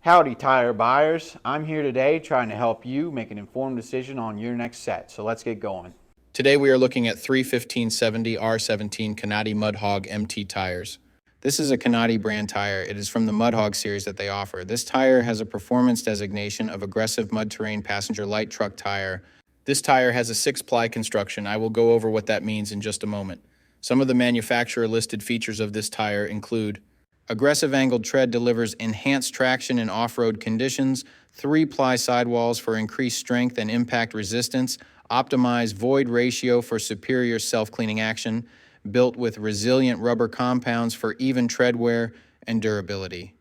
Howdy tire buyers, I'm here today trying to help you make an informed decision on your next set, so let's get going. Today we are looking at 315/70 R17 Kanati Mud Hog MT tires. This is a Kanati brand tire. It is from the Mud Hog series that they offer. This tire has a performance designation of aggressive mud terrain passenger light truck tire. This tire has a 6-ply construction. I will go over what that means in just a moment. Some of the manufacturer listed features of this tire include aggressive angled tread delivers enhanced traction in off-road conditions, 3-ply sidewalls for increased strength and impact resistance, optimized void ratio for superior self-cleaning action, built with resilient rubber compounds for even tread wear and durability.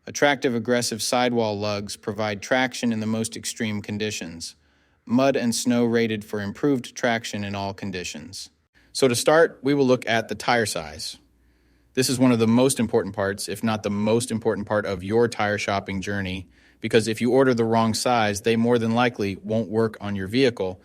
Attractive aggressive sidewall lugs provide traction in the most extreme conditions. Mud and snow rated for improved traction in all conditions. So to start, we will look at the tire size. This is one of the most important parts, if not the most important part of your tire shopping journey, because if you order the wrong size, they more than likely won't work on your vehicle.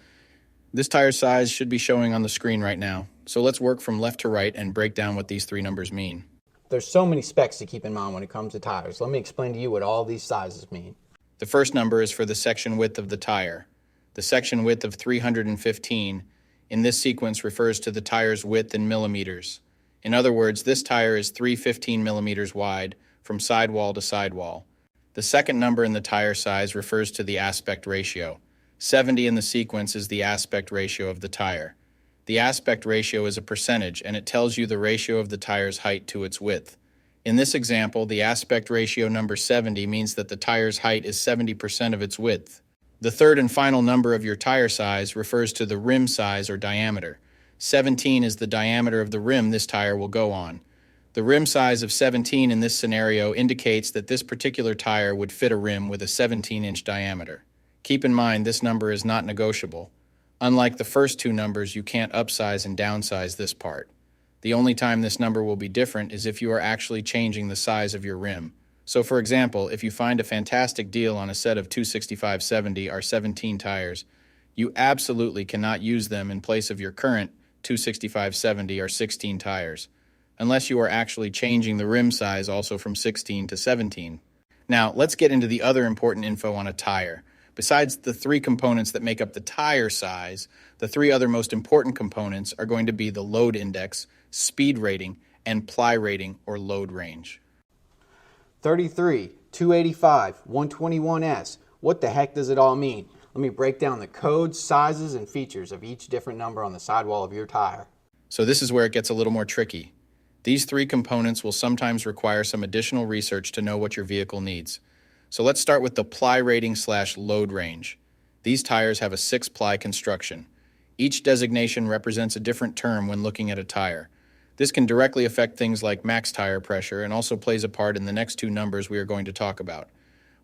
This tire size should be showing on the screen right now. So let's work from left to right and break down what these three numbers mean. There's so many specs to keep in mind when it comes to tires. Let me explain to you what all these sizes mean. The first number is for the section width of the tire. The section width of 315 in this sequence refers to the tire's width in millimeters. In other words, this tire is 315 millimeters wide from sidewall to sidewall. The second number in the tire size refers to the aspect ratio. 70 in the sequence is the aspect ratio of the tire. The aspect ratio is a percentage, and it tells you the ratio of the tire's height to its width. In this example, the aspect ratio number 70 means that the tire's height is 70% of its width. The third and final number of your tire size refers to the rim size or diameter. 17 is the diameter of the rim this tire will go on. The rim size of 17 in this scenario indicates that this particular tire would fit a rim with a 17-inch diameter. Keep in mind this number is not negotiable. Unlike the first two numbers, you can't upsize and downsize this part. The only time this number will be different is if you are actually changing the size of your rim. So for example, if you find a fantastic deal on a set of 265/70 R17 tires, you absolutely cannot use them in place of your current 265/70 R16 tires, unless you are actually changing the rim size also from 16 to 17. Now, let's get into the other important info on a tire. Besides the three components that make up the tire size, the three other most important components are going to be the load index, speed rating, and ply rating or load range. 33, 285, 121S. What the heck does it all mean? Let me break down the codes, sizes, and features of each different number on the sidewall of your tire. So this is where it gets a little more tricky. These three components will sometimes require some additional research to know what your vehicle needs. So let's start with the ply rating / load range. These tires have a 6-ply construction. Each designation represents a different term when looking at a tire. This can directly affect things like max tire pressure and also plays a part in the next two numbers we are going to talk about.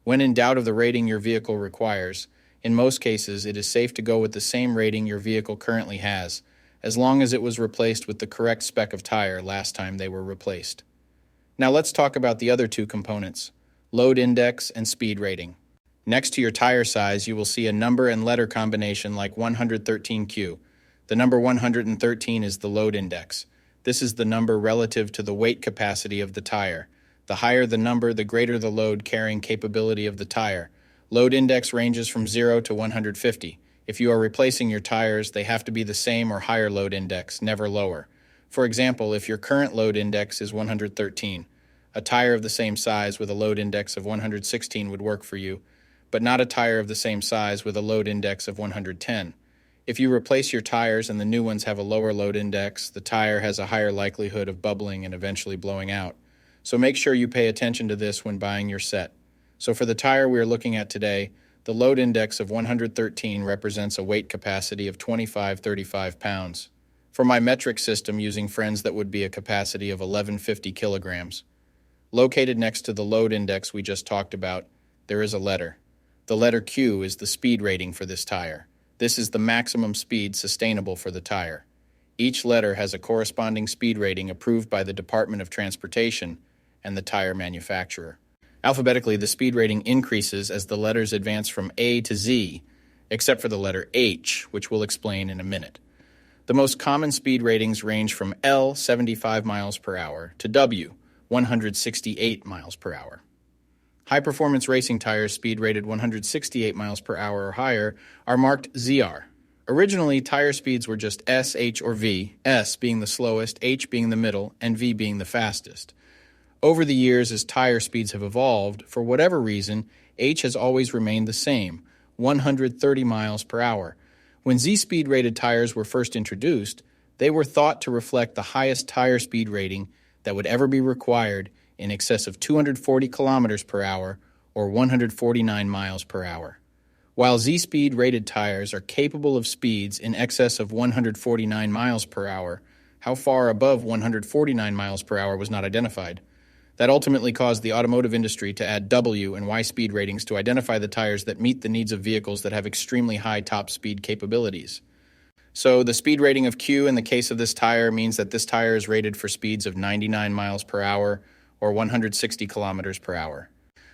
When in doubt of the rating your vehicle requires, in most cases it is safe to go with the same rating your vehicle currently has, as long as it was replaced with the correct spec of tire last time they were replaced. Now let's talk about the other two components, load index and speed rating. Next to your tire size, you will see a number and letter combination like 113Q. The number 113 is the load index. This is the number relative to the weight capacity of the tire. The higher the number, the greater the load carrying capability of the tire. Load index ranges from 0 to 150. If you are replacing your tires, they have to be the same or higher load index, never lower. For example, if your current load index is 113, a tire of the same size with a load index of 116 would work for you, but not a tire of the same size with a load index of 110. If you replace your tires and the new ones have a lower load index, the tire has a higher likelihood of bubbling and eventually blowing out. So make sure you pay attention to this when buying your set. So for the tire we are looking at today, the load index of 113 represents a weight capacity of 25-35 pounds. For my metric system using friends, that would be a capacity of 1150 kilograms. Located next to the load index we just talked about, there is a letter. The letter Q is the speed rating for this tire. This is the maximum speed sustainable for the tire. Each letter has a corresponding speed rating approved by the Department of Transportation and the tire manufacturer. Alphabetically, the speed rating increases as the letters advance from A to Z, except for the letter H, which we'll explain in a minute. The most common speed ratings range from L, 75 miles per hour, to W, 168 miles per hour. High-performance racing tires speed rated 168 miles per hour or higher are marked ZR. Originally, tire speeds were just S, H, or V, S being the slowest, H being the middle, and V being the fastest. Over the years, as tire speeds have evolved, for whatever reason, H has always remained the same, 130 miles per hour. When Z-speed rated tires were first introduced, they were thought to reflect the highest tire speed rating that would ever be required, in excess of 240 kilometers per hour or 149 miles per hour. While Z-speed rated tires are capable of speeds in excess of 149 miles per hour, how far above 149 miles per hour was not identified. That ultimately caused the automotive industry to add W and Y speed ratings to identify the tires that meet the needs of vehicles that have extremely high top speed capabilities. So the speed rating of Q in the case of this tire means that this tire is rated for speeds of 99 miles per hour or 160 kilometers per hour.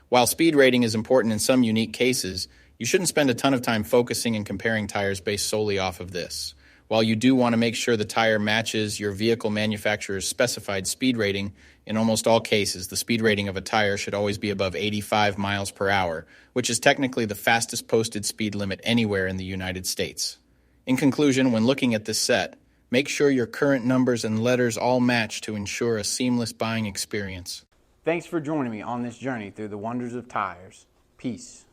While speed rating is important in some unique cases, you shouldn't spend a ton of time focusing and comparing tires based solely off of this. While you do want to make sure the tire matches your vehicle manufacturer's specified speed rating, in almost all cases, the speed rating of a tire should always be above 85 miles per hour, which is technically the fastest posted speed limit anywhere in the United States. In conclusion, when looking at this set, make sure your current numbers and letters all match to ensure a seamless buying experience. Thanks for joining me on this journey through the wonders of tires. Peace.